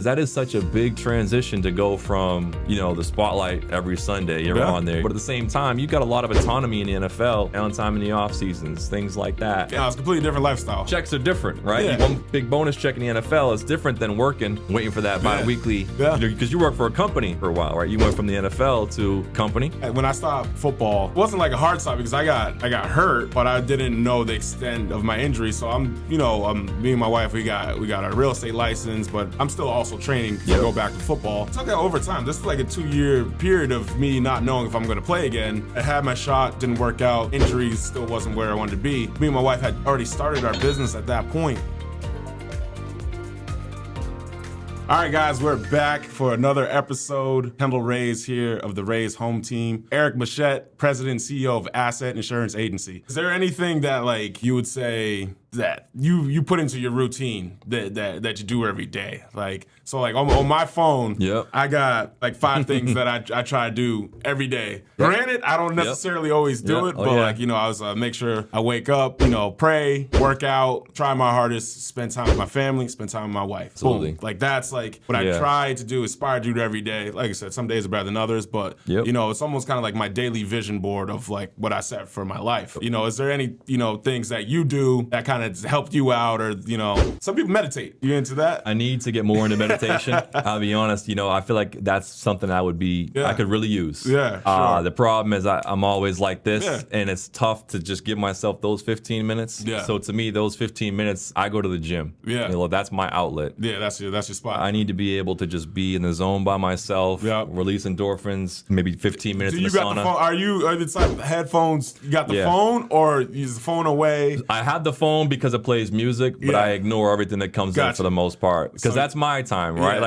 That is such a big transition to go from, the spotlight every Sunday, you're on there. But at the same time, you got a lot of autonomy in the NFL, downtime in the off seasons, things like that. Yeah, it's a completely different lifestyle. Checks are different, right? Yeah. One big bonus check in the NFL is different than waiting for that bi-weekly, because you work for a company for a while, right? You went from the NFL to company. When I stopped football, it wasn't like a hard stop because I got hurt, but I didn't know the extent of my injury. So me and my wife, we got a real estate license, but I'm still also training to go back to football. It took that over time. This is like a 2-year period of me not knowing if I'm going to play again. I had my shot, didn't work out. Injuries still wasn't where I wanted to be. Me and my wife had already started our business at that point. All right, guys, we're back for another episode. Kendall Rays here of the Rays home team. Erik Muchette, President and CEO of Asset Insurance Agency. Is there anything that you would say that you put into your routine that you do every day? On my phone, I got 5 things that I try to do every day. Granted, I don't necessarily always do it, but I was make sure I wake up, pray, work out, try my hardest, spend time with my family, spend time with my wife. Absolutely. Boom. That's what I try to do, aspire to do every day. Like I said, some days are better than others, but it's almost kind of like my daily vision board of what I set for my life. Is there any things that you do that kind of helped you out, or some people meditate? You into that? I need to get more into meditation. I'll be honest, I feel like that's something I could really use. Yeah, sure. The problem is I'm always like this, and it's tough to just give myself those 15 minutes. Yeah. So to me, those 15 minutes, I go to the gym. Yeah. That's my outlet. Yeah, that's your spot. I need to be able to just be in the zone by myself, release endorphins, maybe 15 minutes in the sauna. The phone? Are you the type of headphones? You got the phone, or use the phone away? I have the phone because it plays music, but I ignore everything that comes in for the most part, because that's my time, right?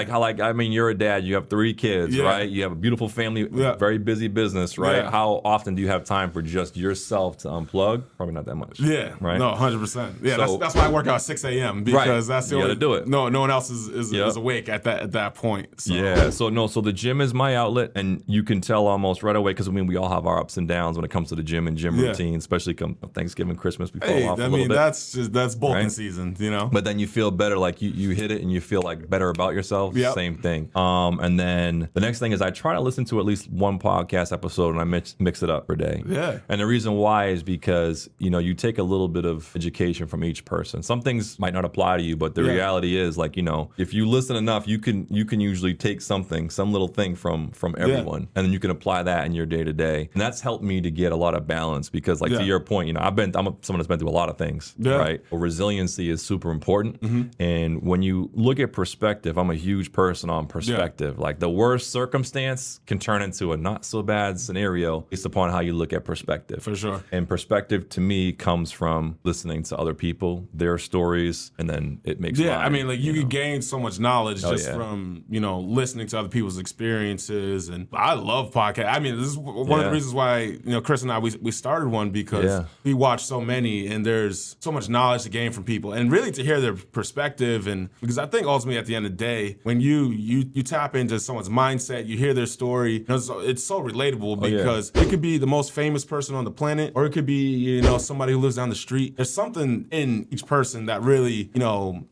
You're a dad, you have 3 kids, right? You have a beautiful family, very busy business, right? How often do you have time for just yourself to unplug? Probably not that much. Yeah, right? No, 100%. Yeah, so, that's why I work out at 6 a.m. because that's the you only. Gotta do it. No one else is awake at that point. So. Yeah. So the gym is my outlet, and you can tell almost right away, because we all have our ups and downs when it comes to the gym and gym routine, especially come Thanksgiving, Christmas. We fall off a little bit. That's bolting season, But then you feel better, you hit it, and you feel better about yourself. Yep. Same thing. And then the next thing is I try to listen to at least one podcast episode, and I mix it up per day. Yeah. And the reason why is because you take a little bit of education from each person. Some things might not apply to you, but the reality is if you listen enough, you can usually take some little thing from everyone, and then you can apply that in your day to day. And that's helped me to get a lot of balance, because to your point, I'm someone that's been through a lot of things, right? Well, resiliency is super important. And when you look at perspective, I'm a huge person on perspective. The worst circumstance can turn into a not so bad scenario based upon how you look at perspective. For sure. And perspective to me comes from listening to other people, their stories, and then it makes you can gain so much knowledge from listening to other people's experiences. And I love podcasts. This is one of the reasons why Chris and I we started one, because we watch so many, and there's so much knowledge to gain from people, and really to hear their perspective. And because I think ultimately at the end of the day, when you tap into someone's mindset, you hear their story, it's so relatable, because it could be the most famous person on the planet, or it could be somebody who lives down the street. There's something in each person that really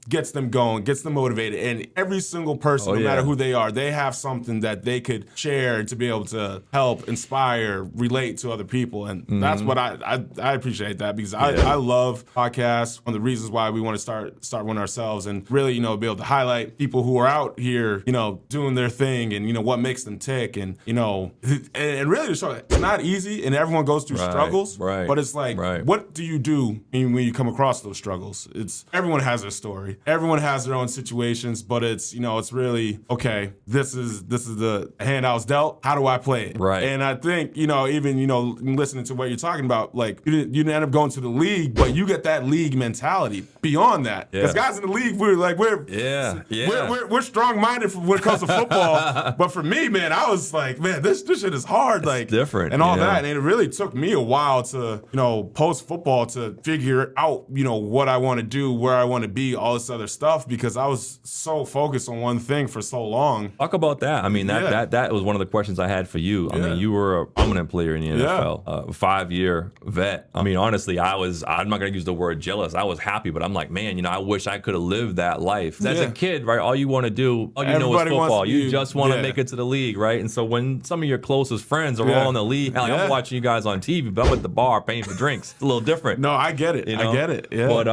gets them going, gets them motivated. And every single person, no matter who they are, they have something that they could share to be able to help, inspire, relate to other people. And that's what I appreciate that, because I love podcasts. One of the reasons why we want to start one ourselves, and really be able to highlight people who are out here doing their thing, and what makes them tick, and and really to show it's not easy, and everyone goes through struggles, but it's what do you do when you come across those struggles? Everyone has their story, everyone has their own situations, but it's it's really this is the hand I was dealt, how do I play it? Right. And I think even listening to what you're talking about, you didn't end up going to the league, but you get that league mentality beyond that, because guys in the league, we're strong-minded when it comes to football. But for me, man, I was this shit is hard, it's different, and all that. And it really took me a while to post football to figure out what I want to do, where I want to be, all this other stuff, because I was so focused on one thing for so long. Talk about that. That was one of the questions I had for you. You were a prominent player in the NFL, a 5-year vet. Honestly, I'm not going to use the word jealous. I was happy, but I'm like, man, I wish I could have lived that life. As a kid, right, all you want to do, all you know is football. You just want to make it to the league, right? And so when some of your closest friends are all in the league, like, I'm watching you guys on TV, but I'm at the bar paying for drinks. It's a little different. No, I get it. I get it. Yeah. But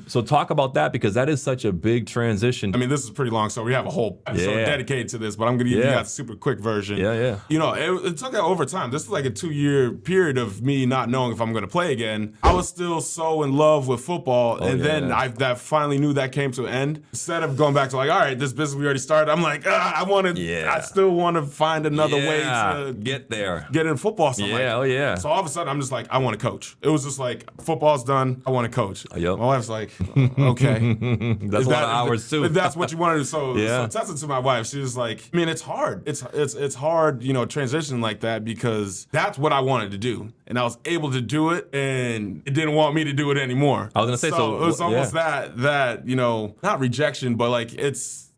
so talk about that, because that is such a big transition. I mean, this is pretty long, so we have a whole episode dedicated to this, but I'm going to give you guys a super quick version. Yeah. It took over time. This is like a 2-year period of me not knowing if I'm going to play again. I was still so in love with football, then I finally knew that came to an end. Instead of going back to like, all right, this business we already started, I'm like, I still want to find another way to get there, get in football. So So all of a sudden, I'm just like, I want to coach. It was just like, football's done, I want to coach. Yep. My wife's like, okay. That's a lot of hours too. If that's what you wanted to so testing to my wife, she was like, I mean, it's hard. It's hard, transitioning like that, because that's what I wanted to do. And I was able to do it, and it didn't want me to do it anymore. I was going to say, so it was almost that, not rejection, but like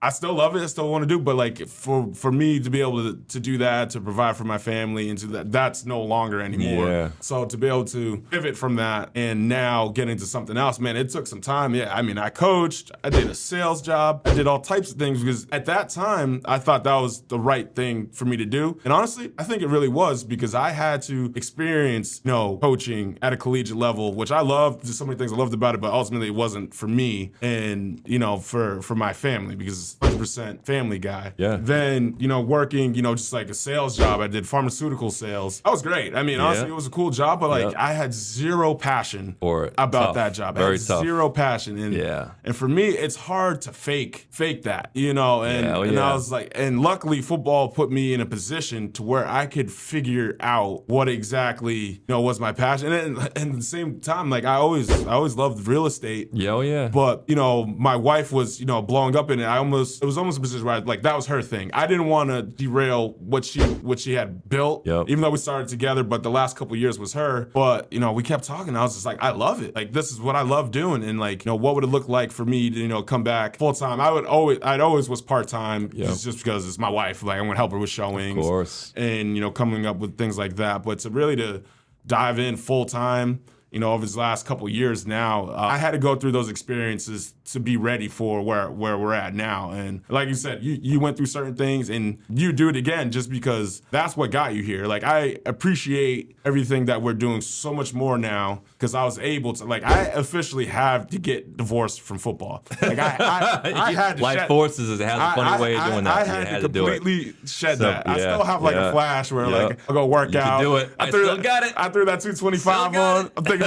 I still love it. I still want to do, but like for me to be able to do that, to provide for my family, and that's no longer anymore. Yeah. So to be able to pivot from that and now get into something else, man, it took some time. Yeah, I mean, I coached, I did a sales job, I did all types of things, because at that time I thought that was the right thing for me to do. And honestly, I think it really was, because I had to experience, coaching at a collegiate level, which I loved. There's so many things I loved about it, but ultimately it wasn't for me and, for my family, because 100% family guy. Yeah. Then, working, just like a sales job. I did pharmaceutical sales. That was great. I mean, honestly, it was a cool job, but like I had zero passion for it. About that job. Very I had tough. Zero passion. And for me, it's hard to fake that, and I was like, and luckily football put me in a position to where I could figure out what exactly, was my passion. And at the same time, like I always loved real estate. Yeah. But, my wife was, blowing up in it. It was almost a position where that was her thing. I didn't want to derail what she had built, even though we started together, but the last couple of years was her. But, we kept talking. I was just like, I love it. Like, this is what I love doing. And like, what would it look like for me to, come back full time? I'd always was part-time just because it's my wife. Like, I'm going to help her with showings. Of course. And, coming up with things like that. But to dive in full time, over these last couple of years now, I had to go through those experiences to be ready for where we're at now. And like you said, you went through certain things, and you do it again just because that's what got you here. Like, I appreciate everything that we're doing so much more now, because I was able to, like, I officially have to get divorced from football. Like, I had to Life forces it. Has a funny way of doing that. I had to completely shed that. I still have like a flash where like I'll go work out. You can do it. I still got it. I threw that 225 on. I'm thinking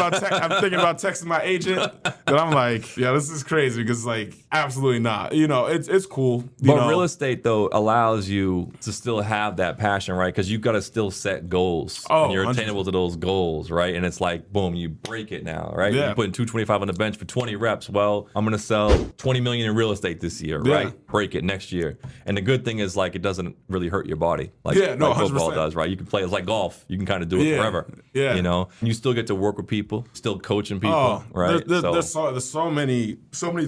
about texting my agent, and I'm like, this is crazy, because like, absolutely not. It's cool. But real estate though allows you to still have that passion, right? Because you've got to still set goals, and you're attainable to those goals, right? And it's like, boom, you break it now, right? You're putting 225 on the bench for 20 reps. Well, I'm gonna sell 20 million in real estate this year, right? Break it next year. And the good thing is, like, it doesn't really hurt your body, like football does, right? You can play. It's like golf. You can kind of do it forever. Yeah. And you still get to work with people, still coaching people, right? There's so many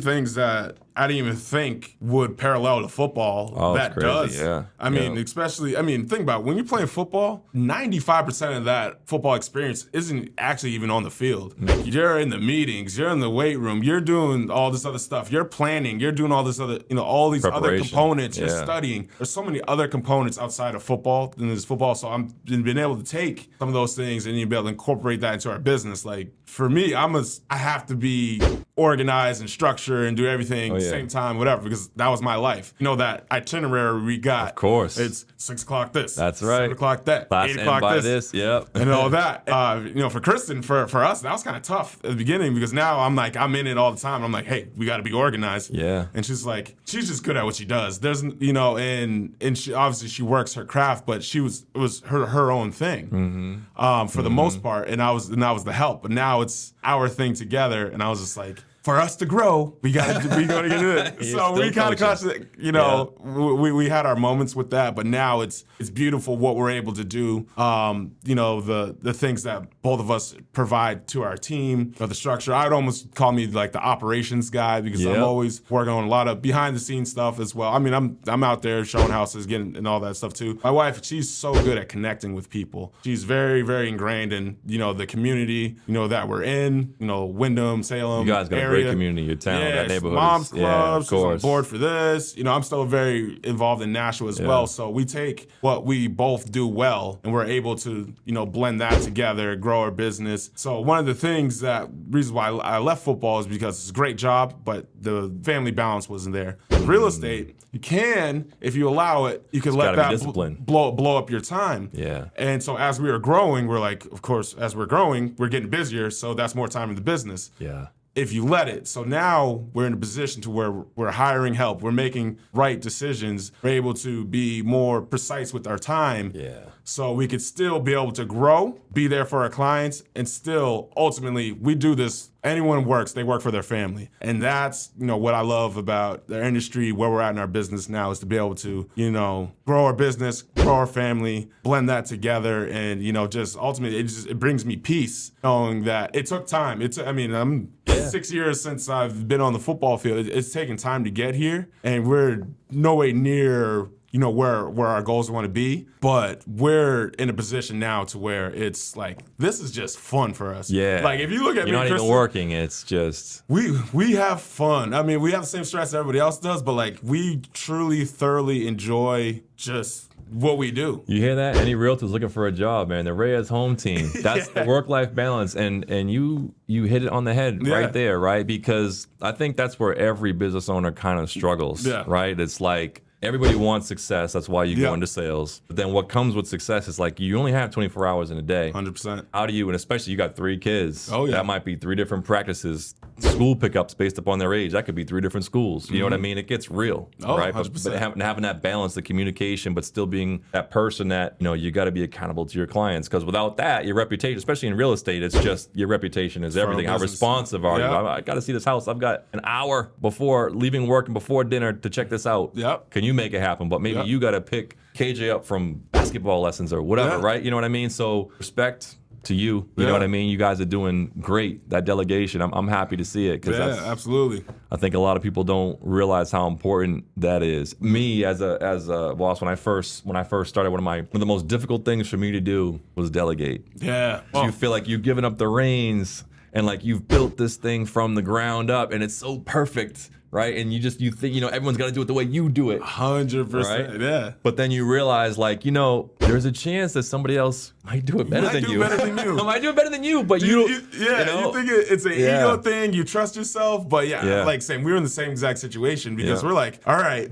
things that I didn't even think would parallel to football. That crazy. Does. Yeah. I mean, especially, think about it. When you're playing football, 95% of that football experience isn't actually even on the field. You're in the meetings, you're in the weight room, you're doing all this other stuff, you're planning, you're doing all this other, all these other components, you're studying. There's so many other components outside of football than there's football. So I'm being able to take some of those things and be able to incorporate that into our business. Like, for me, I have to be organized and structured and do everything at the same time, whatever, because that was my life. That itinerary we got. Of course. It's 6 o'clock this. That's right. 7 o'clock that. Class 8 o'clock by this. Yep. And all that. For Kristen, for us, that was kind of tough at the beginning, because now I'm in it all the time. I'm like, hey, we got to be organized. Yeah. And she's like, she's just good at what she does. There's, and she obviously she works her craft, but it was her own thing for the most part. And I was the help. But now it's our thing together. And I was just like, for us to grow, we got to get it. So we kind of constantly, we had our moments with that, but now it's beautiful what we're able to do. The things that both of us provide to our team, or the structure. I'd almost call me like the operations guy, because I'm always working on a lot of behind the scenes stuff as well. I mean, I'm out there showing houses, getting and all that stuff too. My wife, she's so good at connecting with people. She's very, very ingrained in the community that we're in. Wyndham, Salem. You guys got a great community, your town, that neighborhood. Mom's club. She's on board for this. I'm still very involved in Nashua as well. So we take what we both do well, and we're able to blend that together, grow our business. So one of the reasons why I left football is because it's a great job, but the family balance wasn't there. Real estate, you can, if you allow it, you can let that blow up your time. Yeah. And so as we were growing, we're like, of course, as we're growing, we're getting busier, so that's more time in the business. Yeah. If you let it. So now we're in a position to where we're hiring help. We're making right decisions. We're able to be more precise with our time. Yeah. So we could still be able to grow, be there for our clients, and still, ultimately, we do this. Anyone works, they work for their family. And that's, what I love about the industry, where we're at in our business now, is to be able to, grow our business, grow our family, blend that together. And, just ultimately, it brings me peace knowing that it took time. I'm 6 years since I've been on the football field. It's taken time to get here, and we're no way near where our goals want to be, but we're in a position now to where it's like, this is just fun for us. Yeah. Like, if you look at me, you're not even working, it's just... We have fun. I mean, we have the same stress everybody else does, but like, we truly, thoroughly enjoy just what we do. You hear that? Any realtors looking for a job, man, the Reyes home team. That's the work-life balance, and you hit it on the head right there, right? Because I think that's where every business owner kind of struggles, right? It's like, everybody wants success. That's why you go into sales. But then what comes with success is like, you only have 24 hours in a day. 100%. How do you, and especially you got 3 kids. Oh, yeah. That might be 3 different practices, school pickups based upon their age. That could be 3 different schools. You know what I mean? It gets real, right? 100%. But having that balance, the communication, but still being that person that, you got to be accountable to your clients. Because without that, your reputation, especially in real estate, it's just your reputation is everything. How responsive are you? I got to see this house. I've got an hour before leaving work and before dinner to check this out. Yep. Can you make it happen? But maybe you got to pick KJ up from basketball lessons or whatever, right? You know what I mean? So respect to you. You know what I mean? You guys are doing great. That delegation, I'm happy to see it. Absolutely. I think a lot of people don't realize how important that is. Me as a boss, when I first started, one of the most difficult things for me to do was delegate. Yeah. You feel like you've given up the reins and like you've built this thing from the ground up and it's so perfect. Right, and you think everyone's got to do it the way you do it. 100%, right? Yeah. But then you realize, like, there's a chance that somebody else might do it better than you. Might do it better than you, but you think it's an ego thing. You trust yourself, but like saying we're in the same exact situation because we're like, all right,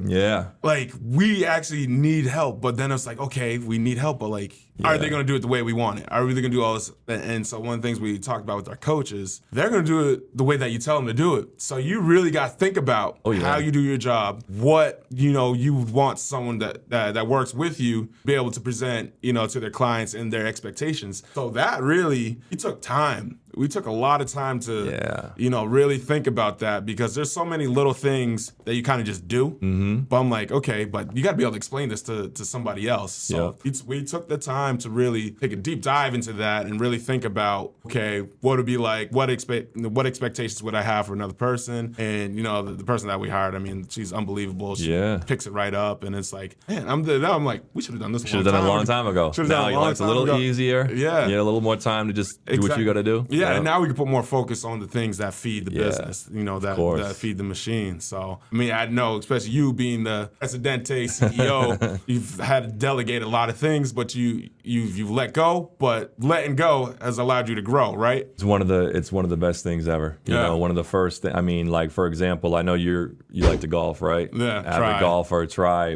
like we actually need help, but then it's like, okay, we need help, but like, are they going to do it the way we want it? Are we going to do all this? And so one of the things we talked about with our coaches, they're going to do it the way that you tell them to do it. So you really got to think about how you do your job, what you want someone that works with you be able to present to their clients and their expectations. So that really, it took time. We took a lot of time to really think about that because there's so many little things that you kind of just do. Mm-hmm. But I'm like, okay, but you got to be able to explain this to somebody else. So we took the time to really take a deep dive into that and really think about, okay, what would be like, what expectations would I have for another person? And the person that we hired, I mean, she's unbelievable. She picks it right up, and it's like, man, now I'm like, we should have done this. Should have done it a long time ago. Now it's a little easier. Yeah, you had a little more time to just do what you got to do. Yeah, and now we can put more focus on the things that feed the business. That feed the machine. So I mean, I know, especially you being the Presidente CEO, you've had to delegate a lot of things, but you've let go. But letting go has allowed you to grow, right? It's one of the best things ever. You know, one of the first. I mean, like for example, I know you like to golf, right? Yeah, avid golfer,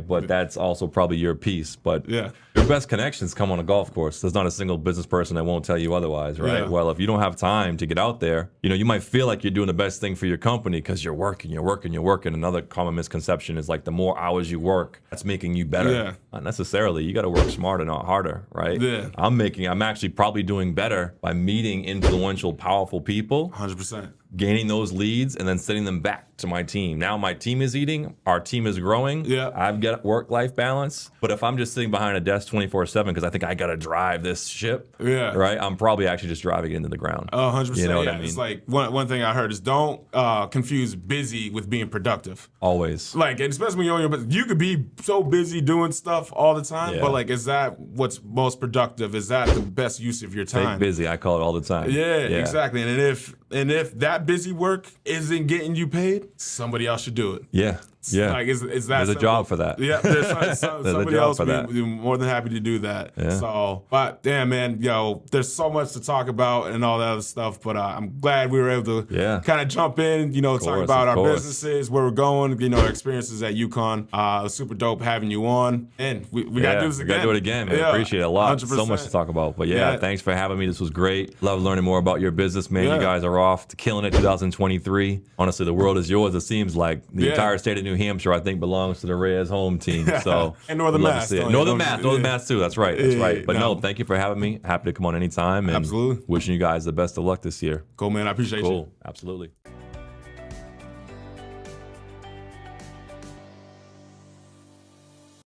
but that's also probably your piece. But your best connections come on a golf course. There's not a single business person that won't tell you otherwise, right? Yeah. Well, if you don't have time to get out there, you might feel like you're doing the best thing for your company because you're working. Another common misconception is like the more hours you work, that's making you better. Yeah. Not necessarily. You got to work smarter, not harder, right? Yeah. I'm actually probably doing better by meeting influential, powerful people. 100%. gaining those leads and then sending them back to my team. Now my team is eating, our team is growing. Yeah. I've got work-life balance. But if I'm just sitting behind a desk 24/7 because I think I got to drive this ship, right? I'm probably actually just driving it into the ground. 100%. You know what I mean? It's like one thing I heard is don't confuse busy with being productive. Always. Like, and especially when you're on your business, you could be so busy doing stuff all the time, but like, is that what's most productive? Is that the best use of your time? Stay busy, I call it all the time. Yeah, exactly. And if that busy work isn't getting you paid, somebody else should do it. Yeah. Like, is that there's a job for that. Yeah, there's somebody else would be more than happy to do that. Yeah. So, but damn, man, there's so much to talk about and all that other stuff. But I'm glad we were able to kind of jump in, talk about our businesses, where we're going, our experiences at UConn. It was super dope having you on. And we got to do this again. We got to do it again, man. Appreciate it a lot. 100%. So much to talk about. But thanks for having me. This was great. Love learning more about your business, man. You guys are off to killing it 2023. Honestly, the world is yours, it seems like. The entire state of New Hampshire, I think, belongs to the Reyes home team. So and Northern Mass. Northern Mass too. That's right. But no, thank you for having me. Happy to come on anytime. And absolutely. Wishing you guys the best of luck this year. Cool, man. I appreciate you. Cool. Absolutely.